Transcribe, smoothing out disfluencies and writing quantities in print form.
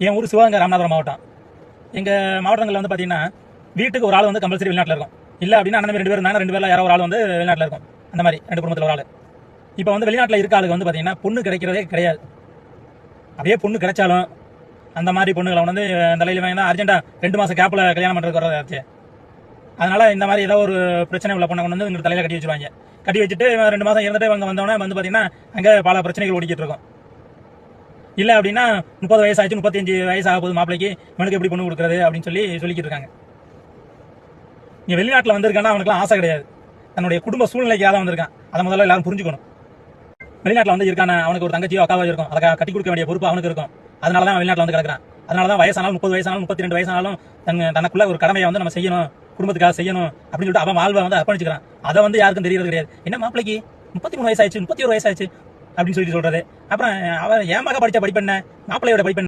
என் ஊர் சிவகங்கை ராமநாதபுரம் மாவட்டம். எங்கள் மாவட்டங்களில் வந்து பார்த்தீங்கன்னா வீட்டுக்கு ஒரு ஆள் வந்து கம்பல்சரி வெளிநாட்டில் இருக்கும். இல்லை அப்படின்னா அண்ணன் 2 பேர் இருந்தாங்க, 2 பேரில் யாரோ ஒரு ஆள் வந்து வெளிநாட்டில் இருக்கும். அந்த மாதிரி 2 குடும்பத்தில் ஒரு ஆள். இப்போ வந்து வெளிநாட்டில் இருக்க ஆளுக்கு வந்து பார்த்தீங்கன்னா பொண்ணு கிடைக்கிறதே கிடையாது. அப்படியே பொண்ணு கிடைச்சாலும் அந்த மாதிரி பொண்ணுகளை வந்து தலையில் வாங்கி தான் அர்ஜென்ட்டாக 2 மாதம் கேப்பில் கல்யாணம் பண்ணுறதுக்கு வரதாச்சு. அதனால இந்த மாதிரி ஏதோ ஒரு பிரச்சனை உள்ள பொண்ணை கொண்டு வந்து எங்கள் தலையில் கட்டி வச்சுருவாங்க. கட்டி வச்சுட்டு 2 மாதம் இருந்துட்டு அவங்க வந்தோடனே வந்து பார்த்தீங்கன்னா அங்கே பல பிரச்சனைகள் ஓடிக்கிட்டு இருக்கும். இல்லை அப்படின்னா 30 வயசு ஆச்சு, 35 வயசு ஆக போகுது மாப்பிளைக்கு, இவனுக்கு எப்படி பொண்ணு கொடுக்குறது அப்படின்னு சொல்லிக்கிட்டு இருக்காங்க. நீ வெளிநாட்டில் வந்திருக்கானா அவனுக்குலாம் ஆசை கிடையாது, தன்னுடைய குடும்ப சூழ்நிலைக்காக தான் வந்திருக்கான். அதை முதல்ல எல்லாரும் புரிஞ்சுக்கணும். வெளிநாட்டில் வந்து இருக்கான அவனுக்கு ஒரு தங்கச்சியோ அக்காவோ இருக்கும், அதை கட்டி கொடுக்க வேண்டிய பொறுப்பு அவனுக்கு இருக்கும். அதனால தான் வெளிநாட்டில் வந்து கிடக்கிறான். அதனால தான் வயசானாலும் 30 வயசானாலும் 32 வயசானாலும் தனக்குள்ள ஒரு கடமையை வந்து நம்ம செய்யணும், குடும்பத்துக்காக செய்யணும் அப்படின்னு சொல்லிட்டு அவன் வாழ்வை வந்து அர்ப்பணிச்சுக்கிறான். அதை வந்து யாருக்கும் தெரியறது கிடையாது. என்ன மாப்பிளைக்கு 33 வயசாயிடுச்சு, 31 வயசாயிடுச்சு அப்படின்னு சொல்றது. அப்புறம் அவன் ஏன் மக படிச்ச படிப்பு என்ன, மாப்பிள்ளையோட படிப்பு